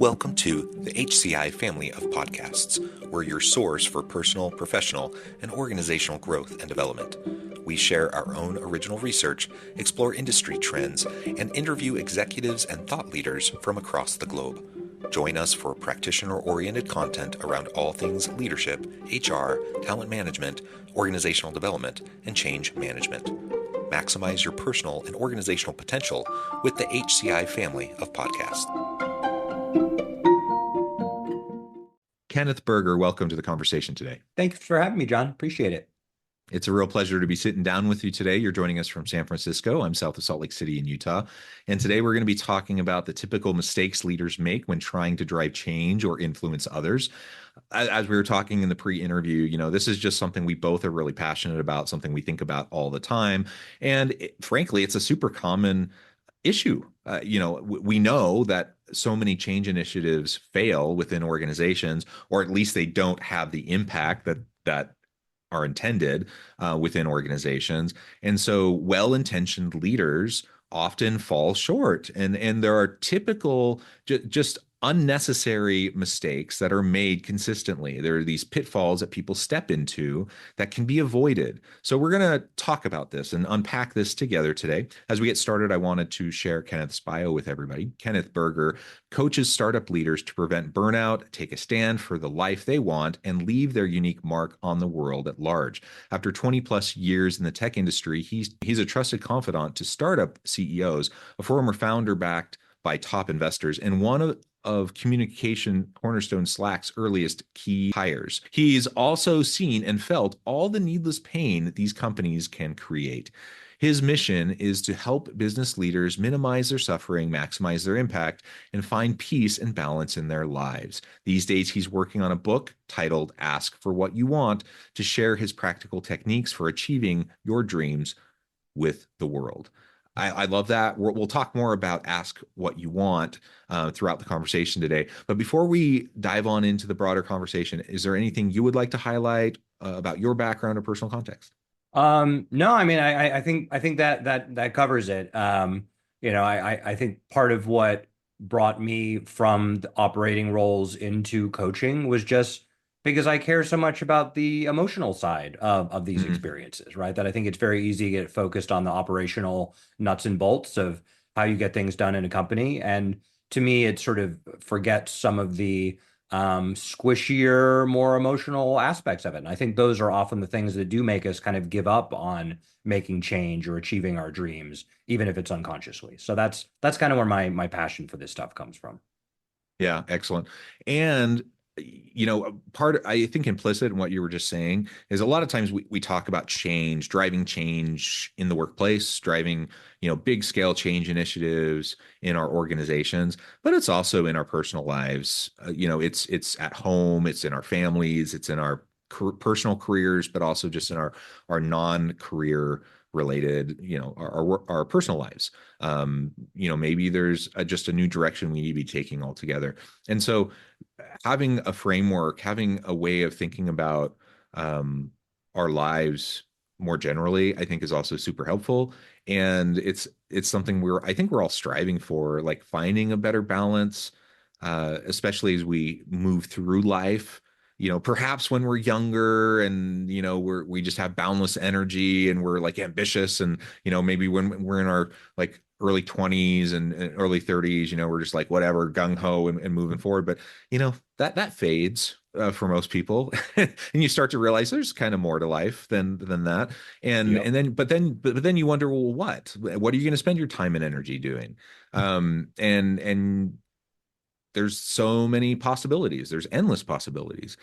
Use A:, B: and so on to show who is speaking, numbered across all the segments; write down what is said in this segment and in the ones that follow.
A: Welcome to the HCI family of podcasts. We're your source for personal, professional, and organizational growth and development. We share our own original research, explore industry trends, and interview executives and thought leaders from across the globe. Join us for practitioner-oriented content around all things leadership, HR, talent management, organizational development, and change management. Maximize your personal and organizational potential with the HCI family of podcasts. Kenneth Berger, welcome to the conversation today.
B: Thanks for having me, John. Appreciate it.
A: It's a real pleasure to be sitting down with you today. You're joining us from San Francisco. I'm south of Salt Lake City in Utah. And today we're going to be talking about the typical mistakes leaders make when trying to drive change or influence others. As we were talking in the pre-interview, this is just something we both are really passionate about, something we think about all the time. And frankly, it's a super common issue. We know that so many change initiatives fail within organizations, or at least they don't have the impact that are intended within organizations. And so well-intentioned leaders often fall short. And there are typical just unnecessary mistakes that are made consistently. There are these pitfalls that people step into that can be avoided. So we're going to talk about this and unpack this together today. As we get started, I wanted to share Kenneth's bio with everybody. Kenneth Berger coaches startup leaders to prevent burnout, take a stand for the life they want, and leave their unique mark on the world at large. After 20 plus years in the tech industry, he's a trusted confidant to startup CEOs, a former founder backed by top investors, and one of communication cornerstone Slack's earliest key hires. He's also seen and felt all the needless pain these companies can create. His mission is to help business leaders minimize their suffering, maximize their impact, and find peace and balance in their lives. These days, he's working on a book titled Ask for What You Want to share his practical techniques for achieving your dreams with the world. I love that. We'll talk more about Ask What You Want throughout the conversation today. But before we dive on into the broader conversation, is there anything you would like to highlight about your background or personal context?
B: No, I mean, I think that covers it. I think part of what brought me from the operating roles into coaching was just because I care so much about the emotional side of these experiences, right? That I think it's very easy to get focused on the operational nuts and bolts of how you get things done in a company. And to me, it sort of forgets some of the squishier, more emotional aspects of it. And I think those are often the things that do make us kind of give up on making change or achieving our dreams, even if it's unconsciously. So that's kind of where my passion for this stuff comes from.
A: Yeah, excellent. And I think implicit in what you were just saying is a lot of times we talk about change, driving change in the workplace, driving, big scale change initiatives in our organizations, but it's also in our personal lives. It's at home, it's in our families, it's in our personal careers, but also just in our non-career related, our personal lives. Maybe there's just a new direction we need to be taking altogether. And so having a framework, having a way of thinking about our lives more generally, I think is also super helpful. And it's something I think we're all striving for, like finding a better balance, especially as we move through life. Perhaps when we're younger and, we just have boundless energy and we're like ambitious and, maybe when we're in our like early 20s and early 30s, we're just like, whatever, gung ho and moving forward. But, that fades for most people. And you start to realize there's kind of more to life than that. But then you wonder, well, what are you going to spend your time and energy doing? And there's so many possibilities. There's endless possibilities.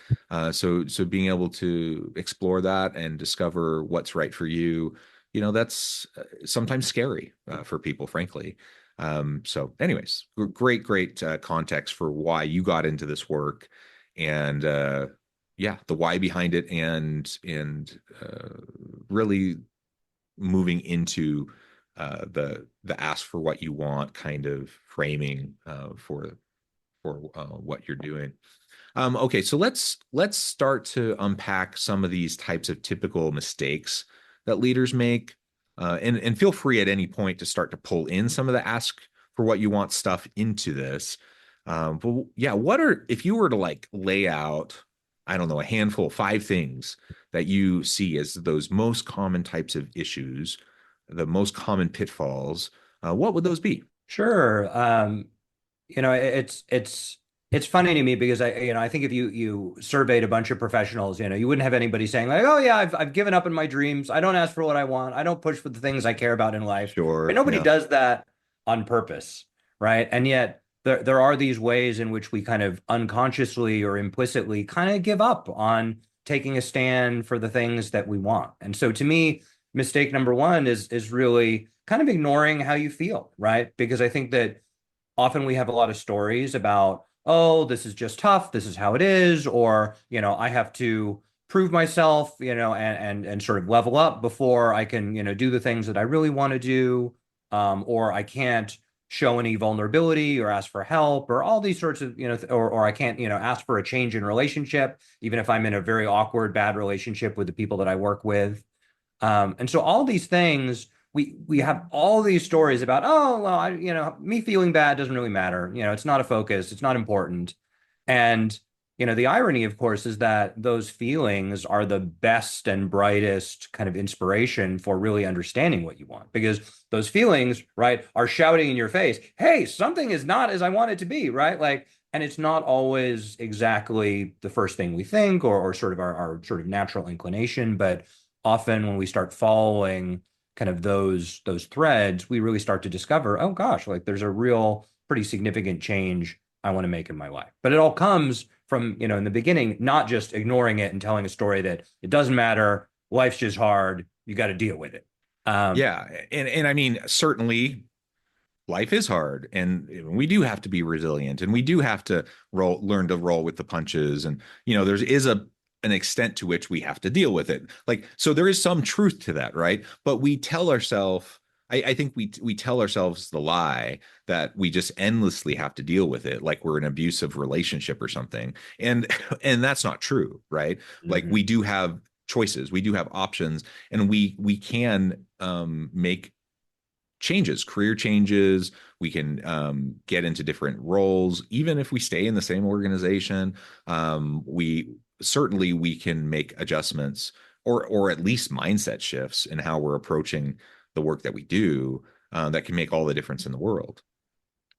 A: So being able to explore that and discover what's right for you, that's sometimes scary for people, frankly. So anyways, great context for why you got into this work and the why behind it and really moving into the ask for what you want kind of framing for what you're doing. Okay, so let's start to unpack some of these types of typical mistakes that leaders make, and feel free at any point to start to pull in some of the ask for what you want stuff into this. But yeah, what are, if you were to like lay out, I don't know, a handful, five things that you see as those most common types of issues, the most common pitfalls, what would those be?
B: Sure. It's funny to me because I think if you surveyed a bunch of professionals, you wouldn't have anybody saying like, "Oh yeah, I've given up on my dreams. I don't ask for what I want. I don't push for the things I care about in life." But
A: Sure.
B: nobody
A: Yeah.
B: does that on purpose, right? And yet there are these ways in which we kind of unconsciously or implicitly kind of give up on taking a stand for the things that we want. And so to me, mistake number one is really kind of ignoring how you feel, right? Because I think that often we have a lot of stories about, oh, this is just tough, this is how it is, or, I have to prove myself, and sort of level up before I can, do the things that I really want to do, or I can't show any vulnerability or ask for help or all these sorts of, or I can't, ask for a change in relationship, even if I'm in a very awkward, bad relationship with the people that I work with. And so all these things, we have all these stories about, oh, well, me feeling bad doesn't really matter. It's not a focus, it's not important. And, the irony, of course, is that those feelings are the best and brightest kind of inspiration for really understanding what you want. Because those feelings, right, are shouting in your face, hey, something is not as I want it to be, right? Like, and it's not always exactly the first thing we think or sort of our sort of natural inclination, but often when we start following kind of those threads, we really start to discover, oh gosh, like there's a real pretty significant change I want to make in my life. But it all comes from, in the beginning, not just ignoring it and telling a story that it doesn't matter, life's just hard, you got to deal with it. Um,
A: Yeah. And I mean, certainly life is hard and we do have to be resilient and we do have to learn to roll with the punches. And, there's is an extent to which we have to deal with it. Like, so there is some truth to that, right? But we tell ourselves, I think we tell ourselves the lie that we just endlessly have to deal with it, like we're an abusive relationship or something. And and that's not true, right? Like
B: mhm.
A: we do have choices, we do have options, and we can make changes, career changes. We can get into different roles, even if we stay in the same organization. We certainly we can make adjustments or at least mindset shifts in how we're approaching the work that we do that can make all the difference in the world.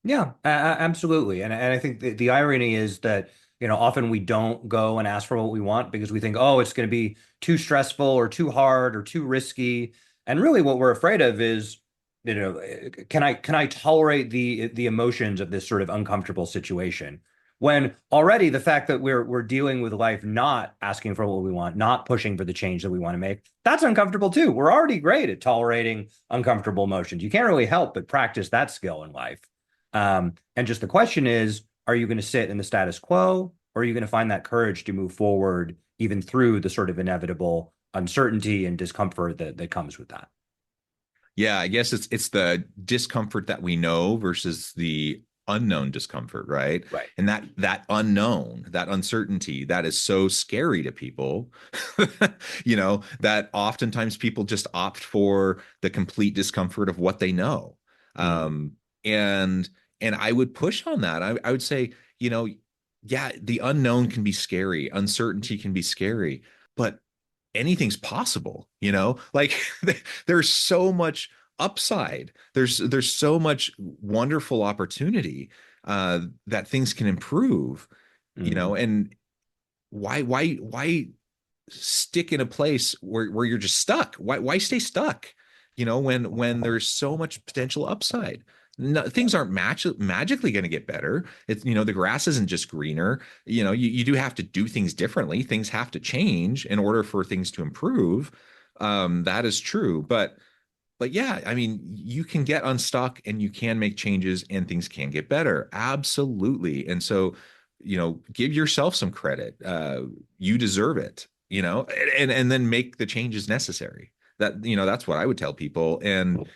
B: Yeah, absolutely. And I think the irony is that, often we don't go and ask for what we want because we think, oh, it's going to be too stressful or too hard or too risky. And really what we're afraid of is, can I tolerate the emotions of this sort of uncomfortable situation? When already the fact that we're dealing with life not asking for what we want, not pushing for the change that we want to make, that's uncomfortable too. We're already great at tolerating uncomfortable emotions. You can't really help but practice that skill in life. And just the question is, are you going to sit in the status quo, or are you going to find that courage to move forward even through the sort of inevitable uncertainty and discomfort that comes with that?
A: Yeah, I guess it's the discomfort that we know versus the unknown discomfort, right?
B: Right.
A: And that unknown, that uncertainty, that is so scary to people, that oftentimes people just opt for the complete discomfort of what they know.
B: Mhm.
A: Um, and and I would push on that. I would say, yeah, the unknown can be scary, uncertainty can be scary, but anything's possible, like there's so much upside. There's so much wonderful opportunity that things can improve,
B: Mhm.
A: and why stick in a place where you're just stuck? Why stay stuck? When there's so much potential upside. No, things aren't magically going to get better. It's the grass isn't just greener. You do have to do things differently. Things have to change in order for things to improve. That is true, but yeah, I mean, you can get unstuck and you can make changes and things can get better. Absolutely. And so, give yourself some credit. You deserve it, and then make the changes necessary. That's what I would tell people. And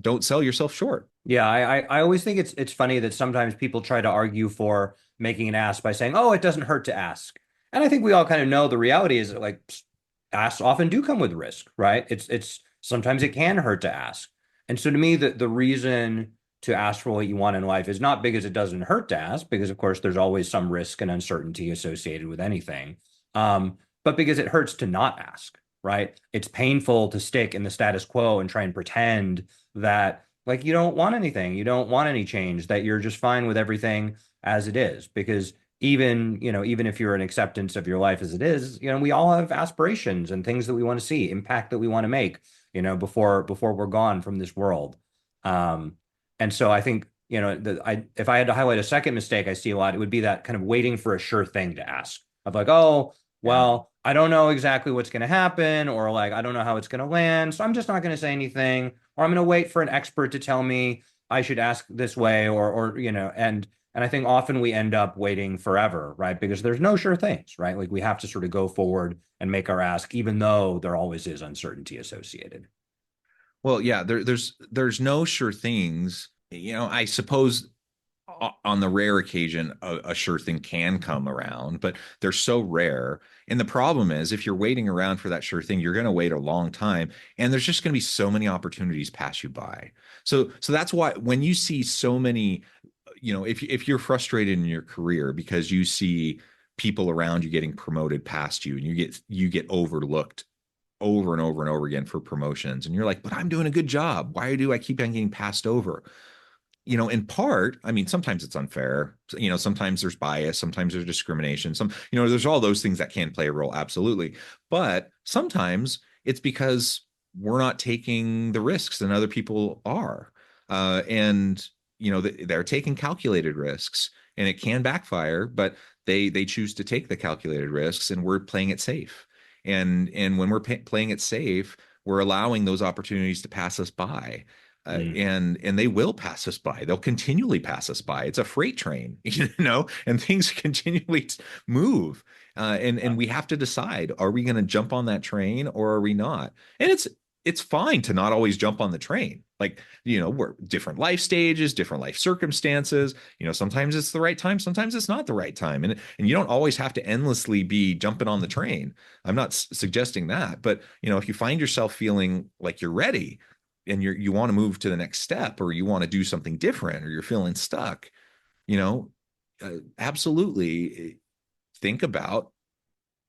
A: don't sell yourself short.
B: Yeah, I always think it's funny that sometimes people try to argue for making an ask by saying, "Oh, it doesn't hurt to ask." And I think we all kind of know the reality is that like asks often do come with risk, right? It's sometimes it can hurt to ask. And so to me, the reason to ask for what you want in life is not because it doesn't hurt to ask, because of course there's always some risk and uncertainty associated with anything, but because it hurts to not ask, right? It's painful to stick in the status quo and try and pretend that like you don't want anything, you don't want any change, that you're just fine with everything as it is. Because even if you're in acceptance of your life as it is, we all have aspirations and things that we want to see, impact that we want to make, before we're gone from this world. Um, and so I think, if I had to highlight a second mistake I see a lot, it would be that kind of waiting for a sure thing to ask of like, oh,
A: Yeah.
B: well, I don't know exactly what's going to happen, or like, I don't know how it's going to land. So I'm just not going to say anything, or I'm going to wait for an expert to tell me I should ask this way, and I think often we end up waiting forever, right? Because there's no sure things, right? Like we have to sort of go forward and make our ask, even though there always is uncertainty associated.
A: Well, yeah, there's no sure things. I suppose on the rare occasion a sure thing can come around, but they're so rare. And the problem is if you're waiting around for that sure thing, you're going to wait a long time, and there's just going to be so many opportunities pass you by. So that's why when you see so many, if you're frustrated in your career because you see people around you getting promoted past you and you get overlooked over and over and over again for promotions, and you're like, but I'm doing a good job, why do I keep on getting passed over? In part, I mean, sometimes it's unfair. Sometimes there's bias, sometimes there's discrimination. There's all those things that can play a role, absolutely. But sometimes it's because we're not taking the risks than other people are. And, they're taking calculated risks, and it can backfire, but they choose to take the calculated risks, and we're playing it safe. And when we're playing it safe, we're allowing those opportunities to pass us by.
B: Mm.
A: And they will pass us by. They'll continually pass us by. It's a freight train, and things continually move. And we have to decide: are we going to jump on that train or are we not? And it's fine to not always jump on the train. Like, we're different life stages, different life circumstances. Sometimes it's the right time, sometimes it's not the right time, and you don't always have to endlessly be jumping on the train. I'm not suggesting that, but if you find yourself feeling like you're ready and you want to move to the next step, or you want to do something different, or you're feeling stuck, you know, absolutely think about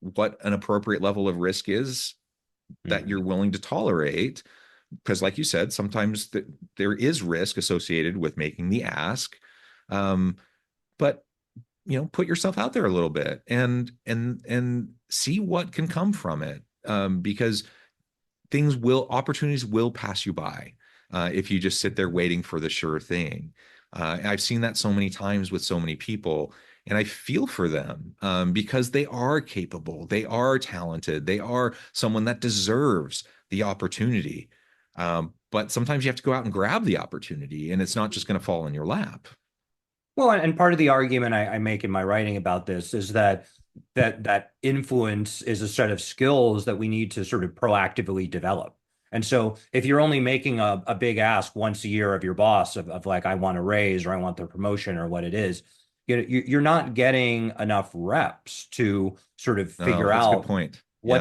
A: what an appropriate level of risk is that
B: Mhm.
A: you're willing to tolerate. Because, like you said, sometimes there is risk associated with making the ask. But put yourself out there a little bit and see what can come from it. Because opportunities will pass you by if you just sit there waiting for the sure thing. I've seen that so many times with so many people, and I feel for them because they are capable, they are talented, they are someone that deserves the opportunity. But sometimes you have to go out and grab the opportunity, and it's not just going to fall in your lap.
B: Well, and part of the argument I make in my writing about this is that influence is a set of skills that we need to sort of proactively develop. And so if you're only making a big ask once a year of your boss of like, I want a raise or I want the promotion or what it is, you're not getting enough reps to sort of
A: Oh,
B: figure
A: that's a good
B: out
A: point. Yeah.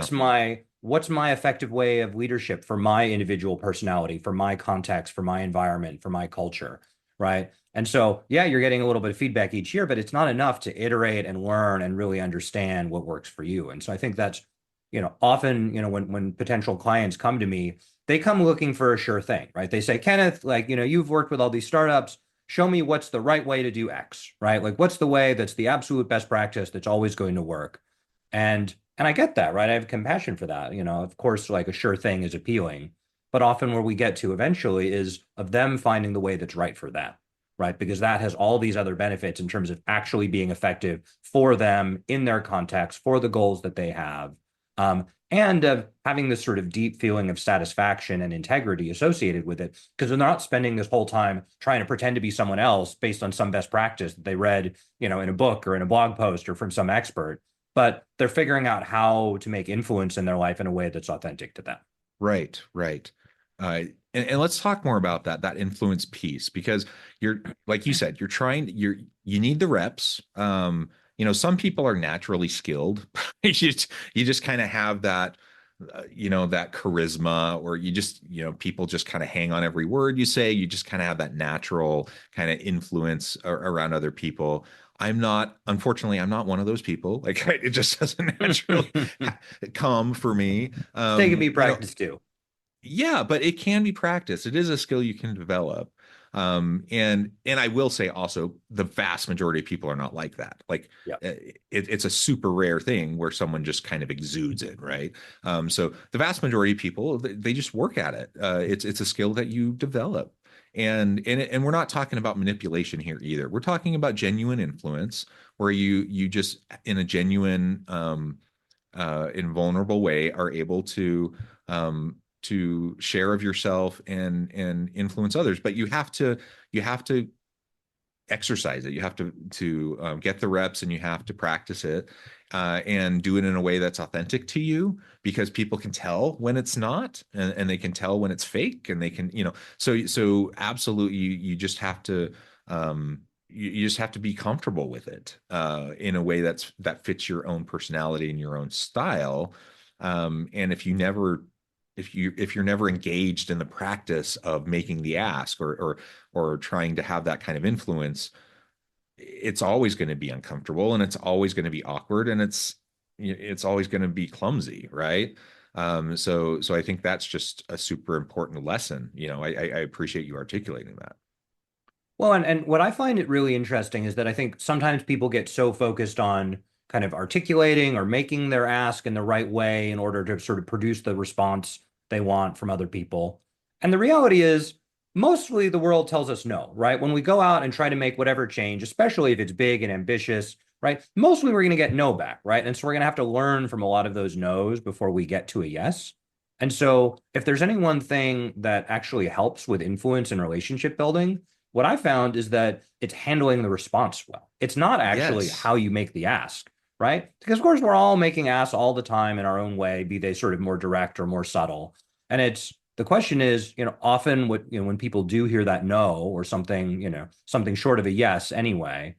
B: what's my effective way of leadership for my individual personality, for my context, for my environment, for my culture, right? And so, yeah, you're getting a little bit of feedback each year, but it's not enough to iterate and learn and really understand what works for you. And so I think that's, often, when potential clients come to me, they come looking for a sure thing, right? They say, Kenneth, like, you've worked with all these startups. Show me what's the right way to do X, right? Like, what's the way that's the absolute best practice that's always going to work? And I get that, right? I have compassion for that. Of course, like a sure thing is appealing, but often where we get to eventually is of them finding the way that's right for them, right? Because that has all these other benefits in terms of actually being effective for them in their context, for the goals that they have, and of having this sort of deep feeling of satisfaction and integrity associated with it. Because they're not spending this whole time trying to pretend to be someone else based on some best practice that they read, in a book or in a blog post or from some expert, but they're figuring out how to make influence in their life in a way that's authentic to them.
A: Right, right. And let's talk more about that influence piece, because you're, like you said, you need the reps. Some people are naturally skilled. You just kind of have that charisma, or you just, people just kind of hang on every word you say. You just kind of have that natural kind of influence around other people. Unfortunately, I'm not one of those people. Like it just doesn't naturally come for me.
B: It's taken me practice too.
A: Yeah, but it can be practiced. It is a skill you can develop. And I will say also, the vast majority of people are not like that. Like
B: Yeah.
A: it's a super rare thing where someone just kind of exudes it, right? So the vast majority of people, they just work at it. It's a skill that you develop. And we're not talking about manipulation here either. We're talking about genuine influence, where you just in a genuine invulnerable way are able to share of yourself and influence others. But you have to exercise it. You have to get the reps, and you have to practice it, and do it in a way that's authentic to you, because people can tell when it's not, and they can tell when it's fake, and they can, so absolutely, you just have to you just have to be comfortable with it, in a way that fits your own personality and your own style. And if you're never engaged in the practice of making the ask, or trying to have that kind of influence, it's always going to be uncomfortable, and it's always going to be awkward, and it's always going to be clumsy, right? So I think that's just a super important lesson. I appreciate you articulating that.
B: Well, and what I find it really interesting is that I think sometimes people get so focused on kind of articulating or making their ask in the right way in order to sort of produce the response they want from other people. And the reality is, mostly the world tells us no, right? When we go out and try to make whatever change, especially if it's big and ambitious, right? Mostly we're going to get no back, right? And so we're going to have to learn from a lot of those no's before we get to a yes. And so if there's any one thing that actually helps with influence and relationship building, what I found is that it's handling the response well. It's not actually
A: Yes.
B: how you make the ask, right? Because of course we're all making asks all the time in our own way, be they sort of more direct or more subtle. And it's the question is, often when people do hear that no or something, something short of a yes anyway,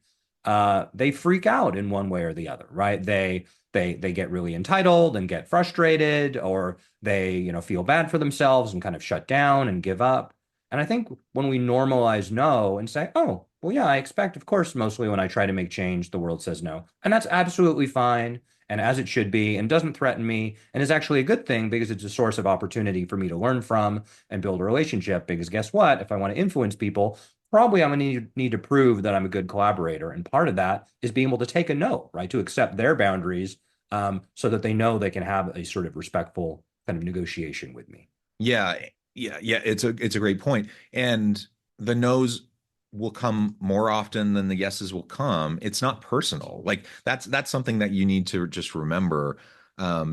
B: they freak out in one way or the other, right? They get really entitled and get frustrated, or they, feel bad for themselves and kind of shut down and give up. And I think when we normalize no and say, oh, well, yeah, I expect, of course, mostly when I try to make change, the world says no. And that's absolutely fine, and as it should be, and doesn't threaten me, and is actually a good thing because it's a source of opportunity for me to learn from and build a relationship. Because guess what? If I want to influence people, probably I'm going to need to prove that I'm a good collaborator. And part of that is being able to take a no, right? To accept their boundaries, so that they know they can have a sort of respectful kind of negotiation with me.
A: Yeah, yeah. It's a great point. And the no's will come more often than the yeses will come. It's not personal. Like that's something that you need to just remember,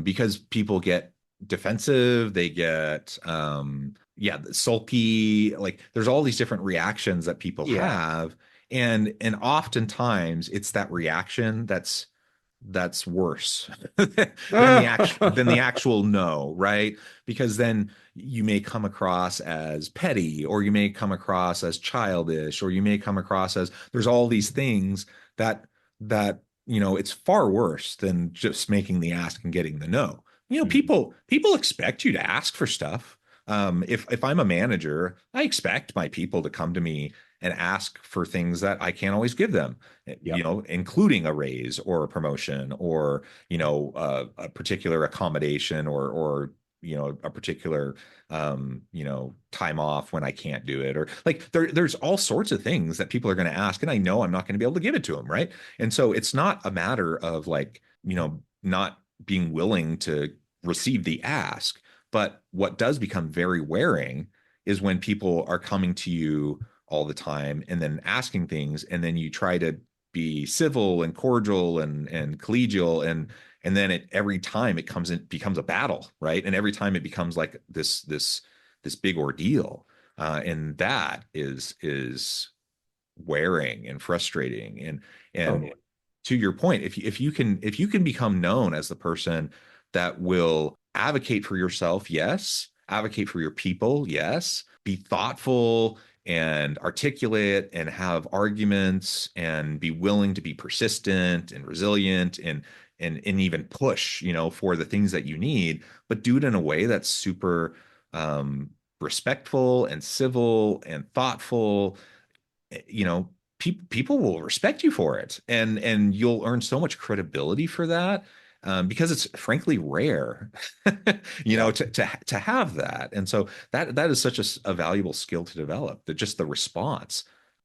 A: because people get defensive, they get yeah, sulky. Like there's all these different reactions that people
B: Yeah.
A: have, and oftentimes it's that reaction that's worse than the actual no, right? Because then you may come across as petty, or you may come across as childish, or you may come across as, there's all these things that it's far worse than just making the ask and getting the no.
B: Mhm.
A: People expect you to ask for stuff. If I'm a manager, I expect my people to come to me and ask for things that I can't always give them,
B: Yep.
A: including a raise or a promotion, or, a particular accommodation, or a particular, time off when I can't do it, or like there's all sorts of things that people are going to ask, and I know I'm not going to be able to give it to them, right? And so it's not a matter of like, not being willing to receive the ask. But what does become very wearing is when people are coming to you all the time and then asking things, and then you try to be civil and cordial and collegial, and then every time it becomes a battle, right? And every time it becomes like this big ordeal, and that is wearing and frustrating. And
B: Totally.
A: to your point, if you can become known as the person that will advocate for yourself, yes, advocate for your people, yes, be thoughtful and articulate and have arguments and be willing to be persistent and resilient, and even push, for the things that you need, but do it in a way that's super respectful and civil and thoughtful. you know, people will respect you for it, and you'll earn so much credibility for that, because it's frankly rare,
B: Yeah.
A: to have that. And so that is such a valuable skill to develop. That just the response.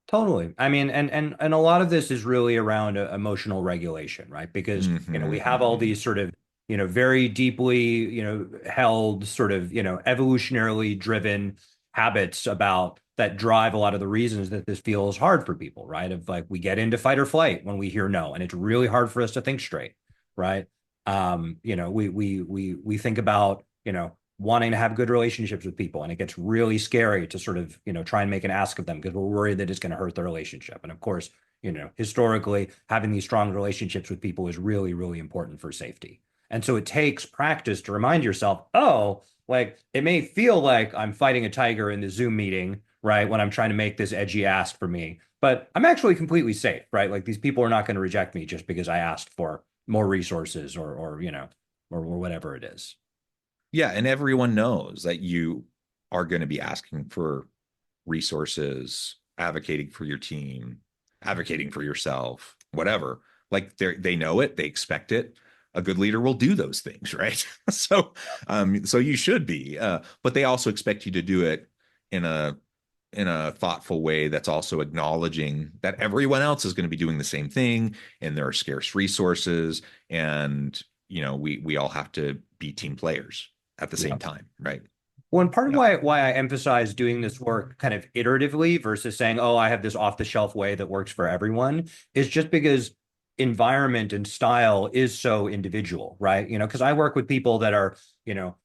B: Totally. I mean, and a lot of this is really around emotional regulation, right? Because, we have all
A: Hmm.
B: these sort of, very deeply, held sort of, evolutionarily driven habits about that drive a lot of the reasons that this feels hard for people, right? Of like we get into fight or flight when we hear no, and it's really hard for us to think straight, right? We think about, wanting to have good relationships with people. And it gets really scary to sort of, try and make an ask of them because we're worried that it's going to hurt the relationship. And of course, historically, having these strong relationships with people is really, really important for safety. And so it takes practice to remind yourself, oh, like it may feel like I'm fighting a tiger in the Zoom meeting, right? When I'm trying to make this edgy ask for me, but I'm actually completely safe, right? Like these people are not going to reject me just because I asked for more resources or whatever it is.
A: Yeah, and everyone knows that you are going to be asking for resources, advocating for your team, advocating for yourself, whatever. Like they know it, they expect it. A good leader will do those things, right? So you should be, but they also expect you to do it in a thoughtful way that's also acknowledging that everyone else is going to be doing the same thing, and there are scarce resources, and we all have to be team players at the
B: Yeah.
A: same time, right?
B: Well, and part of
A: Yeah.
B: why I emphasize doing this work kind of iteratively versus saying, oh, I have this off the shelf way that works for everyone is just because environment and style is so individual, right? Because I work with people that are,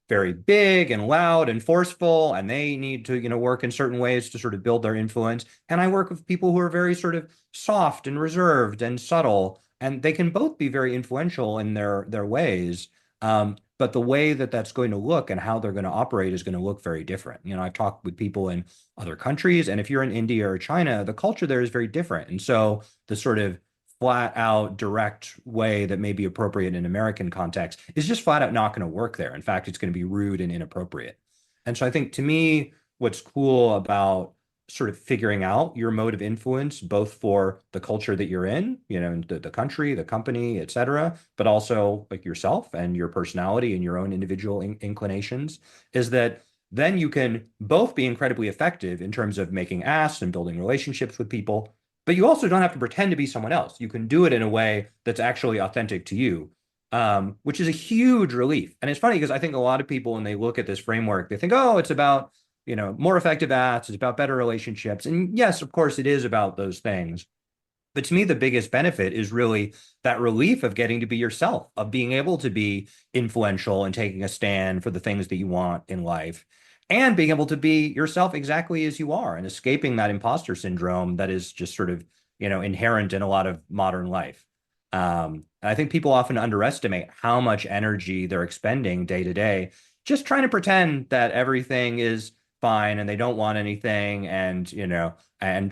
B: very big and loud and forceful, and they need to, work in certain ways to sort of build their influence. And I work with people who are very sort of soft and reserved and subtle, and they can both be very influential in their ways. But the way that that's going to look and how they're going to operate is going to look very different. I've talked with people in other countries, and if you're in India or China, the culture there is very different. And so the sort of flat out direct way that may be appropriate in American context is just flat out not going to work there. In fact, it's going to be rude and inappropriate. And so I think to me, what's cool about sort of figuring out your mode of influence, both for the culture that you're in, the country, the company, et cetera, but also like yourself and your personality and your own individual inclinations, is that then you can both be incredibly effective in terms of making asks and building relationships with people, but you also don't have to pretend to be someone else. You can do it in a way that's actually authentic to you, which is a huge relief. And it's funny because I think a lot of people, when they look at this framework, they think, oh, it's about more effective ads, it's about better relationships. And yes, of course, it is about those things. But to me, the biggest benefit is really that relief of getting to be yourself, of being able to be influential and taking a stand for the things that you want in life, and being able to be yourself exactly as you are and escaping that imposter syndrome that is just sort of, inherent in a lot of modern life. I think people often underestimate how much energy they're expending day to day, just trying to pretend that everything is fine and they don't want anything, and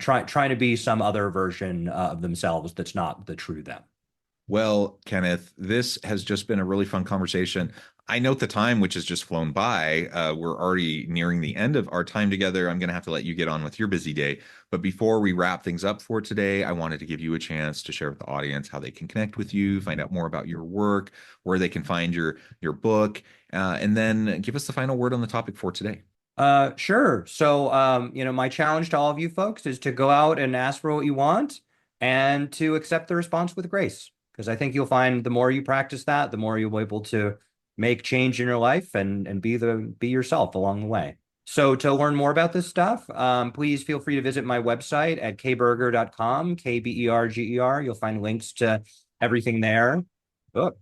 B: trying to be some other version of themselves that's not the true them.
A: Well, Kenneth, this has just been a really fun conversation. I note the time, which has just flown by. We're already nearing the end of our time together. I'm going to have to let you get on with your busy day. But before we wrap things up for today, I wanted to give you a chance to share with the audience how they can connect with you, find out more about your work, where they can find your book, and then give us the final word on the topic for today.
B: Sure. So, my challenge to all of you folks is to go out and ask for what you want and to accept the response with grace. Because I think you'll find the more you practice that, the more you'll be able to make change in your life and be yourself along the way. So to learn more about this stuff, please feel free to visit my website at kberger.com, Kberger. You'll find links to everything there. Oh,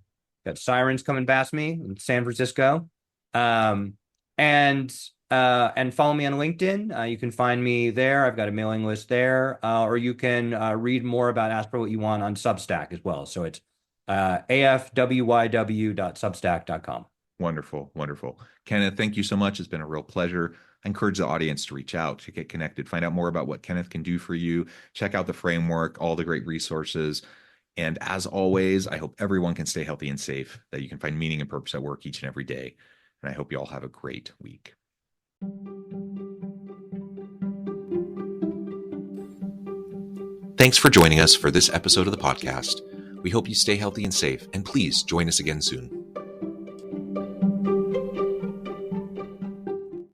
B: got sirens coming past me in San Francisco. Um, and follow me on LinkedIn. You can find me there. I've got a mailing list there, or you can read more about Ask for What You Want on Substack as well. So it's afwyw.substack.com.
A: Wonderful, wonderful. Kenneth, thank you so much. It's been a real pleasure. I encourage the audience to reach out, to get connected, find out more about what Kenneth can do for you, check out the framework, all the great resources. And as always, I hope everyone can stay healthy and safe, that you can find meaning and purpose at work each and every day. And I hope you all have a great week. Thanks for joining us for this episode of the podcast. We hope you stay healthy and safe, and please join us again soon.